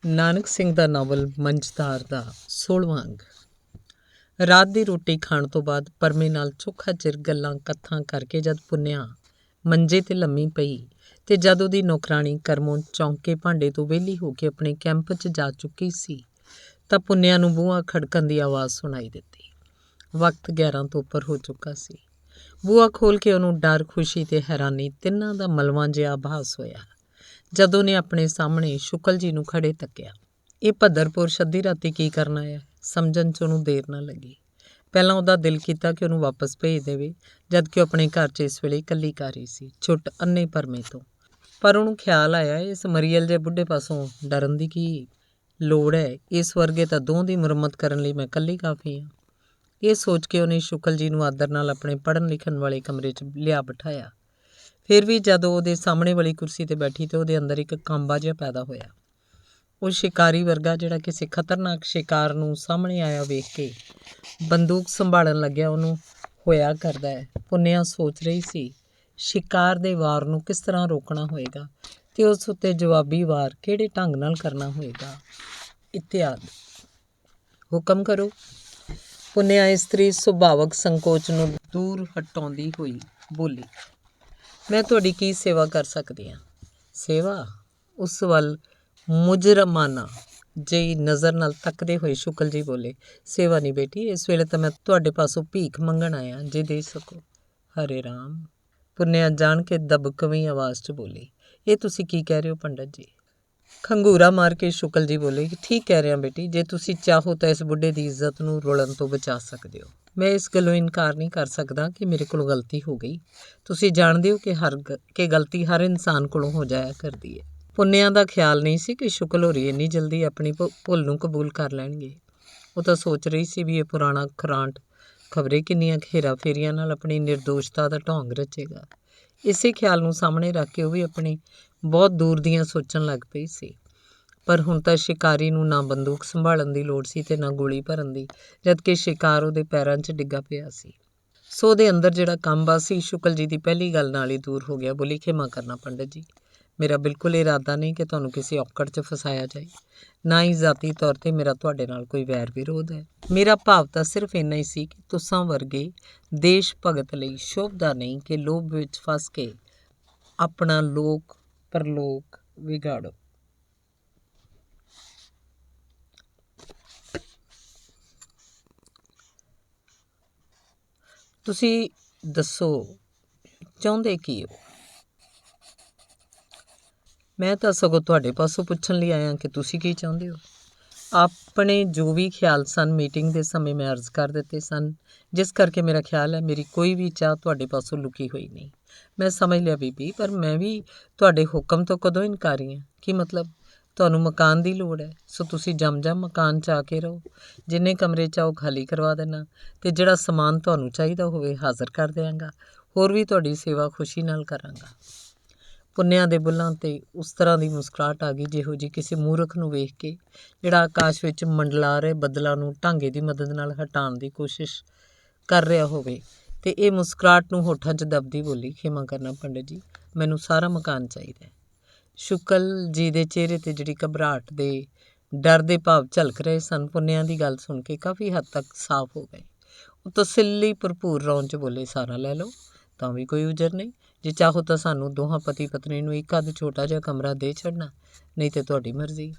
ਨਾਨਕ ਸਿੰਘ ਦਾ novel ਮੰਝਧਾਰ ਦਾ 16ਵਾਂ ਅੰਗ। ਰਾਤ ਦੀ ਰੋਟੀ ਖਾਣ ਤੋਂ ਬਾਅਦ ਪਰਮੇ ਨਾਲ ਚੋਖਾ ਚਿਰ ਗੱਲਾਂ ਕਥਾਂ ਕਰਕੇ ਜਦ ਪੁੰਨਿਆ ਮੰਜੇ 'ਤੇ ਲੰਮੀ ਪਈ ਤੇ ਜਦ ਉਹਦੀ ਨੌਕਰਾਣੀ ਕਰਮੋਂ ਚੌਂਕੇ ਭਾਂਡੇ ਤੋਂ ਵਿਹਲੀ ਹੋ ਕੇ ਆਪਣੇ ਕੈਂਪ 'ਚ ਜਾ ਚੁੱਕੀ ਸੀ ਤਾਂ ਪੁੰਨਿਆ ਨੂੰ ਬੂਹਾ ਖੜਕਣ ਦੀ ਆਵਾਜ਼ ਸੁਣਾਈ ਦਿੱਤੀ। ਵਕਤ 11 ਤੋਂ ਉੱਪਰ ਹੋ ਚੁੱਕਾ ਸੀ। ਬੂਹਾ ਖੋਲ੍ਹ ਕੇ ਉਹਨੂੰ ਡਰ, ਖੁਸ਼ੀ ਤੇ ਹੈਰਾਨੀ ਤਿੰਨਾਂ ਦਾ ਮਲਵਾਂ ਜਿਹਾ ਆਭਾਸ ਹੋਇਆ ਜਦੋਂ ਨੇ ਆਪਣੇ ਸਾਹਮਣੇ ਸ਼ੁਕਲ ਜੀ ਨੂੰ ਖੜੇ ਤੱਕਿਆ। ਇਹ ਭੱਦਰਪੁਰ ਅੱਧੀ ਰਾਤੀ ਕੀ ਕਰਨ ਆਇਆ, ਸਮਝਣ 'ਚ ਉਹਨੂੰ ਦੇਰ ਨਾ ਲੱਗੀ। ਪਹਿਲਾਂ ਉਹਦਾ ਦਿਲ ਕੀਤਾ ਕਿ ਉਹਨੂੰ ਵਾਪਸ ਭੇਜ ਦੇਵੇ, ਜਦ ਕਿ ਉਹ ਆਪਣੇ ਘਰ 'ਚ ਇਸ ਵੇਲੇ ਇਕੱਲੀ ਕਰ ਰਹੀ ਸੀ, ਛੁੱਟ ਅੰਨੇ ਪਰਮੇ ਤੋਂ। ਪਰ ਉਹਨੂੰ ਖਿਆਲ ਆਇਆ, ਇਸ ਮਰੀਅਲ ਜਿਹੇ ਬੁੱਢੇ ਪਾਸੋਂ ਡਰਨ ਦੀ ਕੀ ਲੋੜ ਹੈ, ਇਸ ਵਰਗੇ ਤਾਂ ਦੋਹਾਂ ਦੀ ਮੁਰੰਮਤ ਕਰਨ ਲਈ ਮੈਂ ਇਕੱਲੀ ਕਾਫੀ ਹਾਂ। ਇਹ ਸੋਚ ਕੇ ਉਹਨੇ ਸ਼ੁਕਲ ਜੀ ਨੂੰ ਆਦਰ ਨਾਲ ਆਪਣੇ ਪੜ੍ਹਨ ਲਿਖਣ ਵਾਲੇ ਕਮਰੇ 'ਚ ਲਿਆ ਬਿਠਾਇਆ। ਫਿਰ ਵੀ ਜਦੋਂ ਉਹਦੇ ਸਾਹਮਣੇ ਵਾਲੀ ਕੁਰਸੀ 'ਤੇ ਬੈਠੀ ਤਾਂ ਉਹਦੇ ਅੰਦਰ ਇੱਕ ਕਾਂਬਾ ਜਿਹਾ ਪੈਦਾ ਹੋਇਆ। ਉਹ ਸ਼ਿਕਾਰੀ ਵਰਗਾ ਜਿਹੜਾ ਕਿਸੇ ਖਤਰਨਾਕ ਸ਼ਿਕਾਰ ਨੂੰ ਸਾਹਮਣੇ ਆਇਆ ਵੇਖ ਕੇ ਬੰਦੂਕ ਸੰਭਾਲਣ ਲੱਗਿਆ ਉਹਨੂੰ ਹੋਇਆ ਕਰਦਾ ਹੈ। ਪੁੰਨਿਆ ਸੋਚ ਰਹੀ ਸੀ ਸ਼ਿਕਾਰ ਦੇ ਵਾਰ ਨੂੰ ਕਿਸ ਤਰ੍ਹਾਂ ਰੋਕਣਾ ਹੋਏਗਾ ਤੇ ਉਸ ਉੱਤੇ ਜਵਾਬੀ ਵਾਰ ਕਿਹੜੇ ਢੰਗ ਨਾਲ ਕਰਨਾ ਹੋਏਗਾ ਇਤਿਆਦਿ। ਹੁਕਮ ਕਰੋ। ਪੁੰਨਿਆ ਇਸਤਰੀ ਸੁਭਾਵਕ ਸੰਕੋਚ ਨੂੰ ਦੂਰ ਹਟਾਉਂਦੀ ਹੋਈ ਬੋਲੀ। ਮੈਂ ਤੁਹਾਡੀ ਕੀ ਸੇਵਾ ਕਰ ਸਕਦੀ ਹਾਂ? ਸੇਵਾ? ਉਸ ਵੱਲ ਮੁਜਰਮਾਨਾ ਜਿਹੀ ਨਜ਼ਰ ਨਾਲ ਤੱਕਦੇ ਹੋਏ ਸ਼ੁਕਲ ਜੀ ਬੋਲੇ। ਸੇਵਾ ਨਹੀਂ ਬੇਟੀ, ਇਸ ਵੇਲੇ ਤਾਂ ਮੈਂ ਤੁਹਾਡੇ ਪਾਸੋਂ ਭੀਖ ਮੰਗਣ ਆਇਆ, ਜੇ ਦੇ ਸਕੋ। ਹਰੇ ਰਾਮ। ਪੁੰਨਿਆ ਜਾਣ ਕੇ ਦਬਕਵੀਂ ਆਵਾਜ਼ 'ਚ ਬੋਲੀ। ਇਹ ਤੁਸੀਂ ਕੀ ਕਹਿ ਰਹੇ ਹੋ ਪੰਡਤ ਜੀ? ਖੰਗੂਰਾ ਮਾਰ ਕੇ ਸ਼ੁਕਲ ਜੀ ਬੋਲੇ। ਠੀਕ ਕਹਿ ਰਿਹਾ ਬੇਟੀ, ਜੇ ਤੁਸੀਂ ਚਾਹੋ ਤਾਂ ਇਸ ਬੁੱਢੇ ਦੀ ਇੱਜ਼ਤ ਨੂੰ ਰੁਲਣ ਤੋਂ ਬਚਾ ਸਕਦੇ ਹੋ। ਮੈਂ ਇਸ ਗੱਲੋਂ ਇਨਕਾਰ ਨਹੀਂ ਕਰ ਸਕਦਾ ਕਿ ਮੇਰੇ ਕੋਲੋਂ ਗਲਤੀ ਹੋ ਗਈ। ਤੁਸੀਂ ਜਾਣਦੇ ਹੋ ਕਿ ਗਲਤੀ ਹਰ ਇਨਸਾਨ ਕੋਲੋਂ ਹੋ ਜਾਇਆ ਕਰਦੀ ਹੈ। ਪੁੰਨਿਆ ਦਾ ਖਿਆਲ ਨਹੀਂ ਸੀ ਕਿ ਸ਼ੁਕਲ ਹੋਰੀ ਇੰਨੀ ਜਲਦੀ ਆਪਣੀ ਭੁੱਲ ਨੂੰ ਕਬੂਲ ਕਰ ਲੈਣਗੇ। ਉਹ ਤਾਂ ਸੋਚ ਰਹੀ ਸੀ ਵੀ ਇਹ ਪੁਰਾਣਾ ਖਰਾਂਟ ਖਬਰੇ ਕਿੰਨੀਆਂ ਹੇਰਾ ਫੇਰੀਆਂ ਨਾਲ ਆਪਣੀ ਨਿਰਦੋਸ਼ਤਾ ਦਾ ਢੋਂਗ ਰਚੇਗਾ। ਇਸੇ ਖਿਆਲ ਨੂੰ ਸਾਹਮਣੇ ਰੱਖ ਕੇ ਉਹ ਵੀ ਆਪਣੀ ਬਹੁਤ ਦੂਰ ਦੀਆਂ ਸੋਚਣ ਲੱਗ ਪਈ ਸੀ। ਪਰ ਹੁਣ ਤਾਂ ਸ਼ਿਕਾਰੀ ਨੂੰ ਨਾ ਬੰਦੂਕ ਸੰਭਾਲਣ ਦੀ ਲੋੜ ਸੀ ਤੇ ਨਾ ਗੋਲੀ ਭਰਨ ਦੀ, ਜਦਕਿ ਸ਼ਿਕਾਰ ਉਹਦੇ ਪੈਰਾਂ 'ਚ ਡਿੱਗਾ ਪਿਆ ਸੀ। ਸੋ ਉਹਦੇ ਅੰਦਰ ਜਿਹੜਾ ਕਾਂਬਾ ਸੀ ਸ਼ੁਕਲ ਜੀ ਦੀ ਪਹਿਲੀ ਗੱਲ ਨਾਲ ਹੀ ਦੂਰ ਹੋ ਗਿਆ। ਬੋਲੀ, ਖਿਮਾ ਕਰਨਾ ਪੰਡਤ ਜੀ, ਮੇਰਾ ਬਿਲਕੁਲ ਇਰਾਦਾ ਨਹੀਂ ਕਿ ਤੁਹਾਨੂੰ ਕਿਸੇ ਔਕੜ 'ਚ ਫਸਾਇਆ ਜਾਏ। ਨਾ ਹੀ ਜ਼ਾਤੀ ਤੌਰ 'ਤੇ ਮੇਰਾ ਤੁਹਾਡੇ ਨਾਲ ਕੋਈ ਵੈਰ ਵਿਰੋਧ ਹੈ। ਮੇਰਾ ਭਾਵ ਤਾਂ ਸਿਰਫ ਇੰਨਾ ਹੀ ਸੀ ਕਿ ਤੁਸਾਂ ਵਰਗੇ ਦੇਸ਼ ਭਗਤ ਲਈ ਸ਼ੋਭਦਾ ਨਹੀਂ ਕਿ ਲੋਭ ਵਿੱਚ ਫਸ ਕੇ ਆਪਣਾ ਲੋਕ ਪਰਲੋਕ ਵਿਗਾੜੋ। ਤੁਸੀਂ ਦੱਸੋ ਚਾਹੁੰਦੇ ਕੀ ਹੋ? ਮੈਂ ਤਾਂ ਸਗੋਂ ਤੁਹਾਡੇ ਪਾਸੋਂ ਪੁੱਛਣ ਲਈ ਆਇਆ ਕਿ ਤੁਸੀਂ ਕੀ ਚਾਹੁੰਦੇ ਹੋ। ਆਪਣੇ ਜੋ ਵੀ ਖਿਆਲ ਸਨ ਮੀਟਿੰਗ ਦੇ ਸਮੇਂ ਮੈਂ ਅਰਜ਼ ਕਰ ਦਿੱਤੇ ਸਨ, ਜਿਸ ਕਰਕੇ ਮੇਰਾ ਖਿਆਲ ਹੈ ਮੇਰੀ ਕੋਈ ਵੀ ਚਾਹ ਤੁਹਾਡੇ ਪਾਸੋਂ ਲੁਕੀ ਹੋਈ ਨਹੀਂ। ਮੈਂ ਸਮਝ ਲਿਆ ਬੀਬੀ, ਪਰ ਮੈਂ ਵੀ ਤੁਹਾਡੇ ਹੁਕਮ ਤੋਂ ਕਦੋਂ ਇਨਕਾਰੀ ਹਾਂ? ਕੀ ਮਤਲਬ? ਤੁਹਾਨੂੰ ਮਕਾਨ ਦੀ ਲੋੜ ਹੈ, ਸੋ ਤੁਸੀਂ ਜਮ ਮਕਾਨ 'ਚ ਆ ਕੇ ਰਹੋ। ਜਿੰਨੇ ਕਮਰੇ ਚਾਹੋ ਖਾਲੀ ਕਰਵਾ ਦੇਣਾ ਅਤੇ ਜਿਹੜਾ ਸਮਾਨ ਤੁਹਾਨੂੰ ਚਾਹੀਦਾ ਹੋਵੇ ਹਾਜ਼ਰ ਕਰ ਦਿਆਂਗਾ। ਹੋਰ ਵੀ ਤੁਹਾਡੀ ਸੇਵਾ ਖੁਸ਼ੀ ਨਾਲ ਕਰਾਂਗਾ। ਪੁੰਨਿਆ ਦੇ ਬੁੱਲ੍ਹਾਂ 'ਤੇ ਉਸ ਤਰ੍ਹਾਂ ਦੀ ਮੁਸਕਰਾਹਟ ਆ ਗਈ ਜਿਹੋ ਜਿਹੀ ਕਿਸੇ ਮੂਰਖ ਨੂੰ ਵੇਖ ਕੇ ਜਿਹੜਾ ਆਕਾਸ਼ ਵਿੱਚ ਮੰਡਲਾ ਰਹੇ ਬੱਦਲਾਂ ਨੂੰ ਢਾਂਗੇ ਦੀ ਮਦਦ ਨਾਲ ਹਟਾਉਣ ਦੀ ਕੋਸ਼ਿਸ਼ ਕਰ ਰਿਹਾ ਹੋਵੇ। ਅਤੇ ਇਹ ਮੁਸਕਰਾਹਟ ਨੂੰ ਹੋਠਾਂ 'ਚ ਦਬਦੀ ਬੋਲੀ, ਖਿਮਾ ਕਰਨਾ ਪੰਡਤ ਜੀ, ਮੈਨੂੰ ਸਾਰਾ ਮਕਾਨ ਚਾਹੀਦਾ ਹੈ। ਸ਼ੁਕਲ ਜੀ ਦੇ ਚਿਹਰੇ 'ਤੇ ਜਿਹੜੀ ਘਬਰਾਹਟ ਦੇ ਡਰ ਦੇ ਭਾਵ ਝਲਕ ਰਹੇ ਸਨ, ਪੁੰਨਿਆ ਦੀ ਗੱਲ ਸੁਣ ਕੇ ਕਾਫੀ ਹੱਦ ਤੱਕ ਸਾਫ਼ ਹੋ ਗਏ। ਉਹ ਤਸੱਲੀ ਭਰਪੂਰ ਰੌਣ 'ਚ ਬੋਲੇ, ਸਾਰਾ ਲੈ ਲਓ ਤਾਂ ਵੀ ਕੋਈ ਉਜਰ ਨਹੀਂ। ਜੇ ਚਾਹੋ ਤਾਂ ਸਾਨੂੰ ਦੋਹਾਂ ਪਤੀ ਪਤਨੀ ਨੂੰ ਇੱਕ ਅੱਧ ਛੋਟਾ ਜਿਹਾ ਕਮਰਾ ਦੇ ਛੱਡਣਾ, ਨਹੀਂ ਤਾਂ ਤੁਹਾਡੀ ਮਰਜ਼ੀ।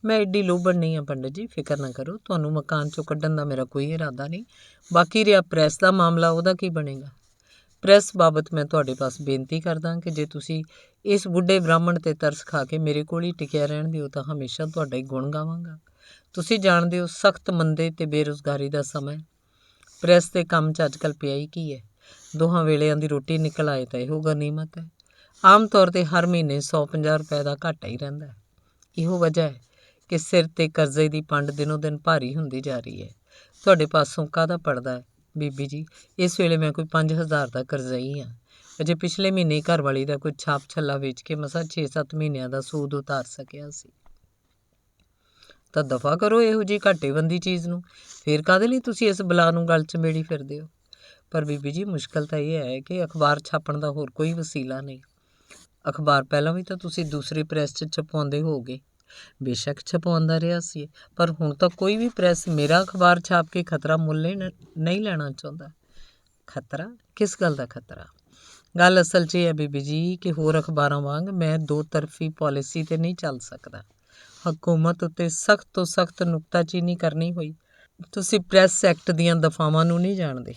ਮੈਂ ਐਡੀ ਲੋਭਣ ਨਹੀਂ ਹਾਂ ਪੰਡਤ ਜੀ, ਫਿਕਰ ਨਾ ਕਰੋ, ਤੁਹਾਨੂੰ ਮਕਾਨ 'ਚੋਂ ਕੱਢਣ ਦਾ ਮੇਰਾ ਕੋਈ ਇਰਾਦਾ ਨਹੀਂ। ਬਾਕੀ ਰਿਹਾ ਪ੍ਰੈਸ ਦਾ ਮਾਮਲਾ, ਉਹਦਾ ਕੀ ਬਣੇਗਾ? ਪ੍ਰੈਸ ਬਾਬਤ ਮੈਂ ਤੁਹਾਡੇ ਪਾਸ ਬੇਨਤੀ ਕਰਦਾ ਕਿ ਜੇ ਤੁਸੀਂ ਇਸ ਬੁੱਢੇ ਬ੍ਰਾਹਮਣ 'ਤੇ ਤਰਸ ਖਾ ਕੇ ਮੇਰੇ ਕੋਲ ਹੀ ਟਿਕਿਆ ਰਹਿਣ ਦਿਓ ਤਾਂ ਹਮੇਸ਼ਾ ਤੁਹਾਡਾ ਹੀ ਗੁਣ ਗਾਵਾਂਗਾ। ਤੁਸੀਂ ਜਾਣਦੇ ਹੋ ਸਖਤ ਮੰਦੇ ਅਤੇ ਬੇਰੁਜ਼ਗਾਰੀ ਦਾ ਸਮਾਂ। ਪ੍ਰੈਸ ਦੇ ਕੰਮ 'ਚ ਅੱਜ ਕੱਲ੍ਹ ਪਿਆ ਹੀ ਕੀ ਹੈ? ਦੋਹਾਂ ਵੇਲਿਆਂ ਦੀ ਰੋਟੀ ਨਿਕਲ ਆਏ ਤਾਂ ਇਹੋ ਗਨੀਮਤ ਹੈ। ਆਮ ਤੌਰ 'ਤੇ ਹਰ ਮਹੀਨੇ 150 ਰੁਪਏ ਦਾ ਘਾਟਾ ਹੀ ਰਹਿੰਦਾ ਹੈ। ਇਹੋ ਵਜ੍ਹਾ ਹੈ ਕਿ ਸਿਰ 'ਤੇ ਕਰਜ਼ੇ ਦੀ ਪੰਡ ਦਿਨੋਂ ਦਿਨ ਭਾਰੀ ਹੁੰਦੀ ਜਾ ਰਹੀ ਹੈ। ਤੁਹਾਡੇ ਪਾਸੋਂ ਕਾਹਦਾ ਪੜਦਾ ਹੈ ਬੀਬੀ ਜੀ? ਇਸ ਵੇਲੇ ਮੈਂ ਕੋਈ 5000 ਦਾ ਕਰਜ਼ਈ ਹਾਂ। ਅਜੇ ਪਿਛਲੇ ਮਹੀਨੇ ਘਰਵਾਲੀ ਦਾ ਕੋਈ ਛਾਪ ਛੱਲਾ ਵੇਚ ਕੇ ਮਸਾਂ 6-7 ਮਹੀਨਿਆਂ ਦਾ ਸੂਦ ਉਤਾਰ ਸਕਿਆ ਸੀ। ਤਾਂ ਦਫਾ ਕਰੋ ਇਹੋ ਜਿਹੀ ਘਾਟੇਬੰਦੀ ਚੀਜ਼ ਨੂੰ। ਫਿਰ ਕਾਹਦੇ ਲਈ ਤੁਸੀਂ ਇਸ ਬਲਾ ਨੂੰ ਗਲ 'ਚ ਮੇੜੀ ਫਿਰਦੇ ਹੋ? ਪਰ ਬੀਬੀ ਜੀ, ਮੁਸ਼ਕਿਲ ਤਾਂ ਇਹ ਹੈ ਕਿ ਅਖਬਾਰ ਛਾਪਣ ਦਾ ਹੋਰ ਕੋਈ ਵਸੀਲਾ ਨਹੀਂ। ਅਖਬਾਰ ਪਹਿਲਾਂ ਵੀ ਤਾਂ ਤੁਸੀਂ ਦੂਸਰੀ ਪ੍ਰੈਸ 'ਚ ਛਪਵਾਉਂਦੇ ਹੋਵੋਗੇ। ਬੇਸ਼ੱਕ ਛਪਵਾਉਂਦਾ ਰਿਹਾ ਸੀ, ਪਰ ਹੁਣ ਤਾਂ ਕੋਈ ਵੀ ਪ੍ਰੈਸ ਮੇਰਾ ਅਖਬਾਰ ਛਾਪ ਕੇ ਖਤਰਾ ਮੁੱਲ ਨਹੀਂ ਲੈਣਾ ਚਾਹੁੰਦਾ। ਖਤਰਾ? ਕਿਸ ਗੱਲ ਦਾ ਖਤਰਾ? ਗੱਲ ਅਸਲ 'ਚ ਇਹ ਹੈ ਬੀਬੀ ਜੀ ਕਿ ਹੋਰ ਅਖਬਾਰਾਂ ਵਾਂਗ ਮੈਂ ਦੋ ਤਰਫੀ ਪੋਲਿਸੀ 'ਤੇ ਨਹੀਂ ਚੱਲ ਸਕਦਾ। ਹਕੂਮਤ ਉੱਤੇ ਸਖਤ ਤੋਂ ਸਖਤ ਨੁਕਤਾਚੀਨੀ ਕਰਨੀ ਹੋਈ। ਤੁਸੀਂ ਪ੍ਰੈਸ ਐਕਟ ਦੀਆਂ ਦਫਾਵਾਂ ਨੂੰ ਨਹੀਂ ਜਾਣਦੇ।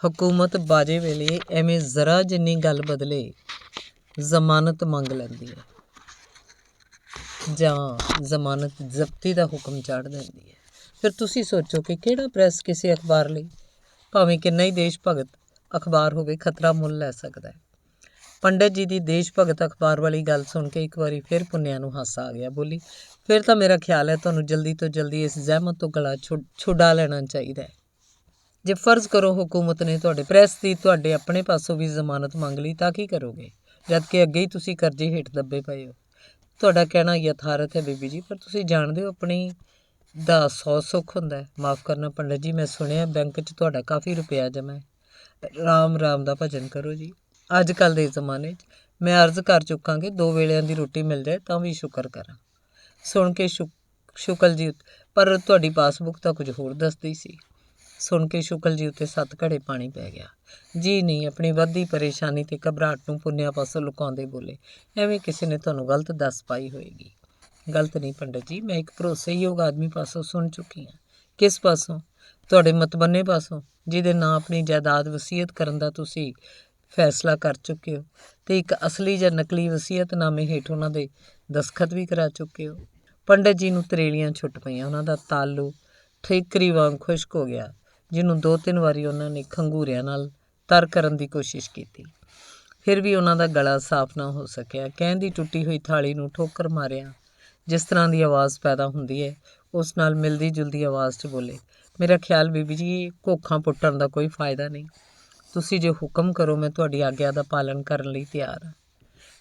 ਹਕੂਮਤ ਬਾਜੇ ਵੇਲੇ ਐਵੇਂ ਜ਼ਰਾ ਜਿੰਨੀ ਗੱਲ ਬਦਲੇ ਜ਼ਮਾਨਤ ਮੰਗ ਲੈਂਦੀ ਹੈ ਜਾਂ ਜ਼ਮਾਨਤ ਜ਼ਬਤੀ ਦਾ ਹੁਕਮ ਚਾੜ ਦਿੰਦੀ ਹੈ। ਫਿਰ ਤੁਸੀਂ ਸੋਚੋ ਕਿ ਕਿਹੜਾ ਪ੍ਰੈਸ ਕਿਸੇ ਅਖਬਾਰ ਲਈ, ਭਾਵੇਂ ਕਿੰਨਾ ਹੀ ਦੇਸ਼ ਭਗਤ ਅਖਬਾਰ ਹੋਵੇ, ਖਤਰਾ ਮੁੱਲ ਲੈ ਸਕਦਾ ਹੈ। ਪੰਡਿਤ ਜੀ ਦੀ ਦੇਸ਼ ਭਗਤ ਅਖਬਾਰ ਵਾਲੀ ਗੱਲ ਸੁਣ ਕੇ ਇੱਕ ਵਾਰੀ ਫਿਰ ਪੁੰਨਿਆ ਨੂੰ ਹਾਸਾ ਆ ਗਿਆ। ਬੋਲੀ, ਫਿਰ ਤਾਂ ਮੇਰਾ ਖਿਆਲ ਹੈ ਤੁਹਾਨੂੰ ਜਲਦੀ ਤੋਂ ਜਲਦੀ ਇਸ ਜ਼ਹਿਮਤ ਤੋਂ ਗਲਾ ਛੁਡਾ ਲੈਣਾ ਚਾਹੀਦਾ ਹੈ। ਜੇ ਫਰਜ਼ ਕਰੋ ਹੁਕੂਮਤ ਨੇ ਤੁਹਾਡੇ ਪ੍ਰੈਸ ਦੀ ਤੁਹਾਡੇ ਆਪਣੇ ਪਾਸੋਂ ਵੀ ਜ਼ਮਾਨਤ ਮੰਗ ਲਈ ਤਾਂ ਕੀ ਕਰੋਗੇ, ਜਦ ਕਿ ਅੱਗੇ ਹੀ ਤੁਸੀਂ ਕਰਜ਼ੇ ਹੇਠ ਦੱਬੇ ਪਏ ਹੋ। ਤੁਹਾਡਾ ਕਹਿਣਾ ਯਥਾਰਥ ਹੈ ਬੀਬੀ ਜੀ, ਪਰ ਤੁਸੀਂ ਜਾਣਦੇ ਹੋ ਆਪਣੀ ਦਾ 100 ਸੁੱਖ ਹੁੰਦਾ ਹੈ। ਮਾਫ਼ ਕਰਨਾ ਪੰਡਿਤ ਜੀ, ਮੈਂ ਸੁਣਿਆ ਬੈਂਕ 'ਚ ਤੁਹਾਡਾ ਕਾਫੀ ਰੁਪਇਆ ਜਮ੍ਹਾਂ ਹੈ। ਰਾਮ ਰਾਮ ਦਾ ਭਜਨ ਕਰੋ ਜੀ। ਅੱਜ ਕੱਲ੍ਹ ਦੇ ਜ਼ਮਾਨੇ 'ਚ ਮੈਂ ਅਰਜ਼ ਕਰ ਚੁੱਕਾਂ ਕਿ 2 ਵੇਲਿਆਂ ਦੀ ਰੋਟੀ ਮਿਲ ਜਾਏ ਤਾਂ ਵੀ ਸ਼ੁਕਰ ਕਰਾਂ। ਸੁਣ ਕੇ ਸ਼ੁਕਲ ਜੀ, ਪਰ ਤੁਹਾਡੀ ਪਾਸਬੁੱਕ ਤਾਂ ਕੁਝ ਹੋਰ ਦੱਸਦੀ ਸੀ। ਸੁਣ ਕੇ ਸ਼ੁਕਲ ਜੀ ਉੱਤੇ 7 ਘੜੇ ਪਾਣੀ ਪੈ ਗਿਆ। ਜੀ ਨਹੀਂ, ਆਪਣੀ ਵੱਧਦੀ ਪਰੇਸ਼ਾਨੀ ਤੇ ਘਬਰਾਹਟ ਨੂੰ ਪੁੰਨਿਆ ਪਾਸੋਂ ਲੁਕਾਉਂਦੇ ਬੋਲੇ, ਐਵੇਂ ਕਿਸੇ ਨੇ ਤੁਹਾਨੂੰ ਗਲਤ ਦੱਸ ਪਾਈ ਹੋਏਗੀ। ਗਲਤ ਨਹੀਂ ਪੰਡਿਤ ਜੀ, ਮੈਂ ਇੱਕ ਭਰੋਸੇਯੋਗ ਆਦਮੀ ਪਾਸੋਂ ਸੁਣ ਚੁੱਕੀ ਹਾਂ। ਕਿਸ ਪਾਸੋਂ? ਤੁਹਾਡੇ ਮਤਬੰਨੇ ਪਾਸੋਂ, ਜਿਹਦੇ ਨਾਂ ਆਪਣੀ ਜਾਇਦਾਦ ਵਸੀਅਤ ਕਰਨ ਦਾ ਤੁਸੀਂ ਫੈਸਲਾ ਕਰ ਚੁੱਕੇ ਹੋ ਤੇ ਇੱਕ ਅਸਲੀ ਜਾਂ ਨਕਲੀ ਵਸੀਅਤਨਾਮੇ ਹੇਠ ਉਹਨਾਂ ਦੇ ਦਸਖਤ ਵੀ ਕਰਾ ਚੁੱਕੇ ਹੋ। ਪੰਡਿਤ ਜੀ ਨੂੰ ਤਰੇਲੀਆਂ ਛੁੱਟ ਪਈਆਂ। ਉਹਨਾਂ ਦਾ ਤਾਲੂ ਠੇਕਰੀ ਵਾਂਗ ਖੁਸ਼ਕ ਹੋ ਗਿਆ, ਜਿਹਨੂੰ 2-3 ਵਾਰੀ ਉਹਨਾਂ ਨੇ ਖੰਗੂਰਿਆਂ ਨਾਲ ਤਰ ਕਰਨ ਦੀ ਕੋਸ਼ਿਸ਼ ਕੀਤੀ, ਫਿਰ ਵੀ ਉਹਨਾਂ ਦਾ ਗਲਾ ਸਾਫ਼ ਨਾ ਹੋ ਸਕਿਆ। ਕਹਿੰਦੀ ਟੁੱਟੀ ਹੋਈ ਥਾਲੀ ਨੂੰ ਠੋਕਰ ਮਾਰਿਆ ਜਿਸ ਤਰ੍ਹਾਂ ਦੀ ਆਵਾਜ਼ ਪੈਦਾ ਹੁੰਦੀ ਹੈ, ਉਸ ਨਾਲ ਮਿਲਦੀ ਜੁਲਦੀ ਆਵਾਜ਼ 'ਚ ਬੋਲੇ, ਮੇਰਾ ਖਿਆਲ ਬੀਬੀ ਜੀ ਘੋਖਾਂ ਪੁੱਟਣ ਦਾ ਕੋਈ ਫਾਇਦਾ ਨਹੀਂ। ਤੁਸੀਂ ਜੇ ਹੁਕਮ ਕਰੋ ਮੈਂ ਤੁਹਾਡੀ ਆਗਿਆ ਦਾ ਪਾਲਣ ਕਰਨ ਲਈ ਤਿਆਰ ਹਾਂ।